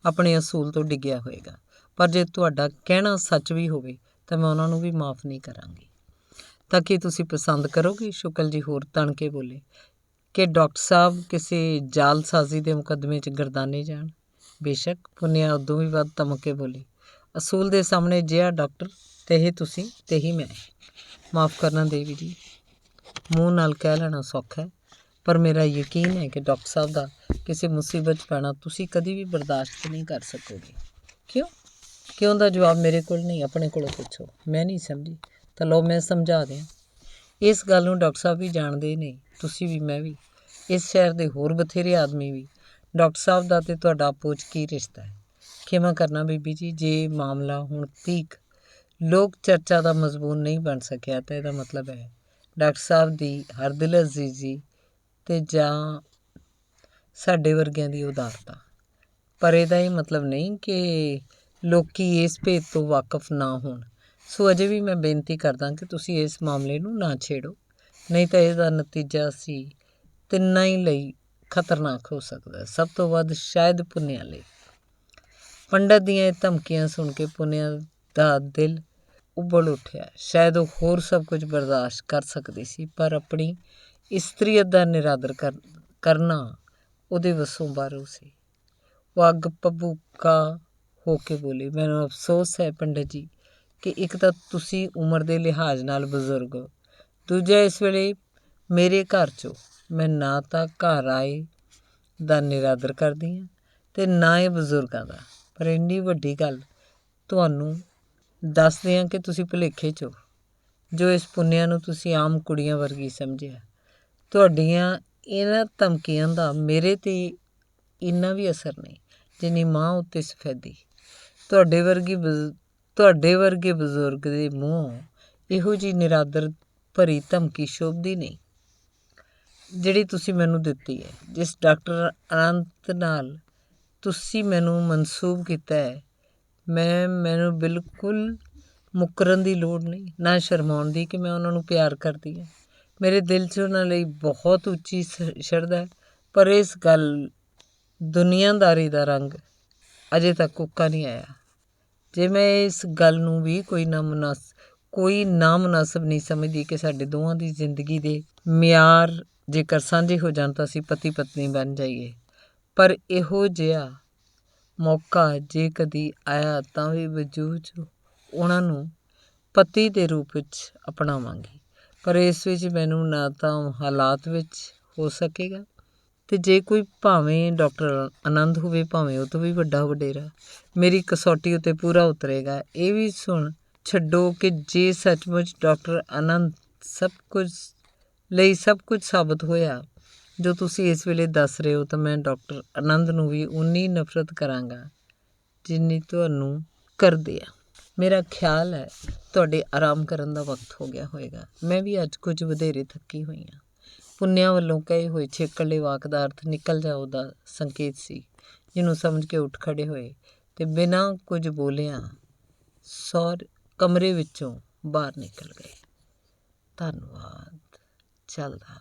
ਆਪਣੇ ਅਸੂਲ ਤੋਂ ਡਿੱਗਿਆ ਹੋਵੇਗਾ, ਪਰ ਜੇ ਤੁਹਾਡਾ ਕਹਿਣਾ ਸੱਚ ਵੀ ਹੋਵੇ ਤਾਂ ਮੈਂ ਉਹਨਾਂ ਨੂੰ ਵੀ ਮਾफ़ ਨਹੀਂ ਕਰਾਂਗੀ। ਤਾਂ ਕੀ ਤੁਸੀਂ ਪਸੰਦ ਕਰੋਗੇ? ਸ਼ੁਕਲ ਜੀ ਹੋਰ ਤਣ ਕੇ ਬੋਲੇ ਕਿ ਡਾਕਟਰ ਸਾਹਿਬ ਕਿਸੇ ਜਾਲਸਾਜ਼ੀ ਦੇ ਮੁਕੱਦਮੇ 'ਚ ਗਰਦਾਨੇ ਜਾਣ। ਬੇਸ਼ੱਕ। ਪੁੰਨਿਆ ਉਦੋਂ ਵੀ ਵੱਧ ਧਮਕ ਕੇ ਬੋਲੀ, ਅਸੂਲ ਦੇ ਸਾਹਮਣੇ ਜਿਹਾ ਡਾਕਟਰ ਤੇਹੇ ਤੁਸੀਂ ਤੇਹੀ ਮੈਂ। ਮਾफ़ ਕਰਨਾ ਦੇਵੀ ਜੀ, ਮੂੰਹ ਨਾਲ ਕਹਿ ਲੈਣਾ ਸੌਖਾ ਹੈ, ਪਰ ਮੇਰਾ ਯਕੀਨ ਹੈ ਕਿ ਡਾਕਟਰ ਸਾਹਿਬ ਦਾ ਕਿਸੇ ਮੁਸੀਬਤ 'ਚ ਪੈਣਾ ਤੁਸੀਂ ਕਦੀ ਵੀ ਬਰਦਾਸ਼ਤ ਨਹੀਂ ਕਰ ਸਕੋਗੇ। ਕਿਉਂ ਦਾ ਜਵਾਬ ਮੇਰੇ ਕੋਲ ਨਹੀਂ, ਆਪਣੇ ਕੋਲੋਂ ਪੁੱਛੋ। ਮੈਂ ਨਹੀਂ ਸਮਝੀ ਤਾਂ ਲਓ ਮੈਂ ਸਮਝਾ ਦਿਆਂ। ਇਸ ਗੱਲ ਨੂੰ ਡਾਕਟਰ ਸਾਹਿਬ ਵੀ ਜਾਣਦੇ ਨੇ, ਤੁਸੀਂ ਵੀ, ਮੈਂ ਵੀ, ਇਸ ਸ਼ਹਿਰ ਦੇ ਹੋਰ ਬਥੇਰੇ ਆਦਮੀ ਵੀ। ਡਾਕਟਰ ਸਾਹਿਬ ਦਾ ਅਤੇ ਤੁਹਾਡਾ ਆਪੋ 'ਚ ਕੀ ਰਿਸ਼ਤਾ ਹੈ? ਖਿਮਾ ਕਰਨਾ ਬੀਬੀ ਜੀ, ਜੇ ਮਾਮਲਾ ਹੁਣ ਤੀਕ ਲੋਕ ਚਰਚਾ ਦਾ ਮਜ਼ਮੂਨ ਨਹੀਂ ਬਣ ਸਕਿਆ ਤਾਂ ਇਹਦਾ ਮਤਲਬ ਹੈ ਡਾਕਟਰ ਸਾਹਿਬ ਦੀ ਹਰਦਿਲ ਅਜ਼ੀਜ਼ੀ ਅਤੇ ਜਾਂ ਸਾਡੇ ਵਰਗਿਆਂ ਦੀ ਉਦਾਰਤਾ। ਪਰ ਇਹਦਾ ਇਹ ਮਤਲਬ ਨਹੀਂ ਕਿ ਲੋਕੀ ਇਸ ਭੇਦ ਤੋਂ ਵਾਕਫ ਨਾ ਹੋਣ। ਸੋ ਅਜੇ ਵੀ ਮੈਂ ਬੇਨਤੀ ਕਰਦਾ ਕਿ ਤੁਸੀਂ ਇਸ ਮਾਮਲੇ ਨੂੰ ਨਾ ਛੇੜੋ, ਨਹੀਂ ਤਾਂ ਇਹਦਾ ਨਤੀਜਾ ਅਸੀਂ ਤਿੰਨਾਂ ਹੀ ਲਈ ਖਤਰਨਾਕ ਹੋ ਸਕਦਾ, ਸਭ ਤੋਂ ਵੱਧ ਸ਼ਾਇਦ ਪੁੰਨਿਆ ਲਈ। ਪੰਡਤ ਦੀਆਂ ਇਹ ਧਮਕੀਆਂ ਸੁਣ ਕੇ ਪੁੰਨਿਆ ਦਾ ਦਿਲ ਉਬਲ ਉੱਠਿਆ। ਸ਼ਾਇਦ ਉਹ ਹੋਰ ਸਭ ਕੁਝ ਬਰਦਾਸ਼ਤ ਕਰ ਸਕਦੀ ਸੀ, ਪਰ ਆਪਣੀ ਇਸਤਰੀਅਤ ਦਾ ਨਿਰਾਦਰ ਕਰਨਾ ਉਹਦੇ ਵੱਸੋਂ ਬਾਹਰੋਂ ਸੀ। ਉਹ ਅੱਗ ਭਬੂਕਾ ਹੋ ਕੇ ਬੋਲੀ, ਮੈਨੂੰ ਅਫਸੋਸ ਹੈ ਪੰਡਤ ਜੀ ਕਿ ਇੱਕ ਤਾਂ ਤੁਸੀਂ ਉਮਰ ਦੇ ਲਿਹਾਜ਼ ਨਾਲ ਬਜ਼ੁਰਗ ਹੋ, ਦੂਜਾ ਇਸ ਵੇਲੇ ਮੇਰੇ ਘਰ 'ਚੋਂ ਮੈਂ ਨਾ ਤਾਂ ਘਰ ਆਏ ਦਾ ਨਿਰਾਦਰ ਕਰਦੀ ਹਾਂ ਅਤੇ ਨਾ ਇਹ ਬਜ਼ੁਰਗਾਂ ਦਾ। ਪਰ ਇੰਨੀ ਵੱਡੀ ਗੱਲ ਤੁਹਾਨੂੰ ਦੱਸਦੇ ਹਾਂ ਕਿ ਤੁਸੀਂ ਭੁਲੇਖੇ 'ਚ ਹੋ ਜੋ ਇਸ ਪੁੰਨਿਆ ਨੂੰ ਤੁਸੀਂ ਆਮ ਕੁੜੀਆਂ ਵਰਗੀ ਸਮਝਿਆ। ਤੁਹਾਡੀਆਂ ਇਹਨਾਂ ਧਮਕੀਆਂ ਦਾ ਮੇਰੇ 'ਤੇ ਇੰਨਾ ਵੀ ਅਸਰ ਨਹੀਂ ਜਿੰਨੀ ਮਾਂ ਉੱਤੇ ਸਫੈਦੀ। ਤੁਹਾਡੇ ਵਰਗੇ ਬਜ਼ੁਰਗ ਦੇ ਮੂੰਹੋਂ ਇਹੋ ਜਿਹੀ ਨਿਰਾਦਰ ਭਰੀ ਧਮਕੀ ਸ਼ੋਭਦੀ ਨਹੀਂ ਜਿਹੜੀ ਤੁਸੀਂ ਮੈਨੂੰ ਦਿੱਤੀ ਹੈ। ਜਿਸ ਡਾਕਟਰ ਅਨੰਤ ਨਾਲ ਤੁਸੀਂ ਮੈਨੂੰ ਮਨਸੂਬ ਕੀਤਾ ਹੈ, ਮੈਨੂੰ ਬਿਲਕੁਲ ਮੁੱਕਰਨ ਦੀ ਲੋੜ ਨਹੀਂ, ਨਾ ਸ਼ਰਮਾਉਣ ਦੀ ਕਿ ਮੈਂ ਉਹਨਾਂ ਨੂੰ ਪਿਆਰ ਕਰਦੀ ਹਾਂ। ਮੇਰੇ ਦਿਲ 'ਚ ਉਹਨਾਂ ਲਈ ਬਹੁਤ ਉੱਚੀ ਸ਼ਰਧਾ ਹੈ, ਪਰ ਇਸ ਗੱਲ ਦੁਨੀਆਦਾਰੀ ਦਾ ਰੰਗ ਅਜੇ ਤੱਕ ਉੱਕਾ ਨਹੀਂ ਆਇਆ। ਜੇ ਮੈਂ ਇਸ ਗੱਲ ਨੂੰ ਵੀ ਕੋਈ ਨਾਮੁਨਾਸਬ ਨਹੀਂ ਸਮਝਦੀ ਕਿ ਸਾਡੇ ਦੋਵਾਂ ਦੀ ਜ਼ਿੰਦਗੀ ਦੇ ਮਿਆਰ ਜੇਕਰ ਸਾਂਝੇ ਹੋ ਜਾਣ ਤਾਂ ਅਸੀਂ ਪਤੀ ਪਤਨੀ ਬਣ ਜਾਈਏ, ਪਰ ਇਹੋ ਜਿਹਾ ਮੌਕਾ ਜੇ ਕਦੀ ਆਇਆ ਤਾਂ ਵੀ ਵਜੂਦ ਉਹਨਾਂ ਨੂੰ ਪਤੀ ਦੇ ਰੂਪ ਵਿੱਚ ਅਪਣਾਵਾਂਗੀ। ਪਰ ਇਸ ਵਿੱਚ ਮੈਨੂੰ ਨਾ ਤਾਂ ਹਾਲਾਤ ਵਿੱਚ ਹੋ ਸਕੇਗਾ, ਅਤੇ ਜੇ ਕੋਈ ਭਾਵੇਂ ਡਾਕਟਰ ਆਨੰਦ ਹੋਵੇ ਭਾਵੇਂ ਉਹ ਤੋਂ ਵੀ ਵੱਡਾ ਵਡੇਰਾ ਮੇਰੀ ਕਸੌਟੀ ਉੱਤੇ ਪੂਰਾ ਉਤਰੇਗਾ। ਇਹ ਵੀ ਸੁਣ ਛੱਡੋ ਕਿ ਜੇ ਸੱਚਮੁੱਚ ਡਾਕਟਰ ਆਨੰਦ ਸਭ ਕੁਝ ਸਾਬਤ ਹੋਇਆ ਜੋ ਤੁਸੀਂ ਇਸ ਵੇਲੇ ਦੱਸ ਰਹੇ ਹੋ ਤਾਂ ਮੈਂ ਡਾਕਟਰ ਆਨੰਦ ਨੂੰ ਵੀ ਉਨੀ ਨਫ਼ਰਤ ਕਰਾਂਗਾ ਜਿੰਨੀ ਤੁਹਾਨੂੰ ਕਰਦੇ ਆ। ਮੇਰਾ ਖਿਆਲ ਹੈ ਤੁਹਾਡੇ ਆਰਾਮ ਕਰਨ ਦਾ ਵਕਤ ਹੋ ਗਿਆ ਹੋਵੇਗਾ। ਮੈਂ ਵੀ ਅੱਜ ਕੁਝ ਵਧੇਰੇ ਥੱਕੀ ਹੋਈ ਹਾਂ। ਪੁੰਨਿਆ ਵੱਲੋਂ ਕਹੇ ਹੋਏ ਛੇਕਲੇ ਵਾਕ ਦਾ ਅਰਥ ਨਿਕਲ ਜਾਓ ਦਾ ਸੰਕੇਤ ਸੀ, ਜਿਹਨੂੰ ਸਮਝ ਕੇ ਉੱਠ ਖੜ੍ਹੇ ਹੋਏ ਅਤੇ ਬਿਨਾਂ ਕੁਝ ਬੋਲਿਆਂ ਕਮਰੇ ਵਿੱਚੋਂ ਬਾਹਰ ਨਿਕਲ ਗਏ। ਧੰਨਵਾਦ। ਚੱਲਦਾ।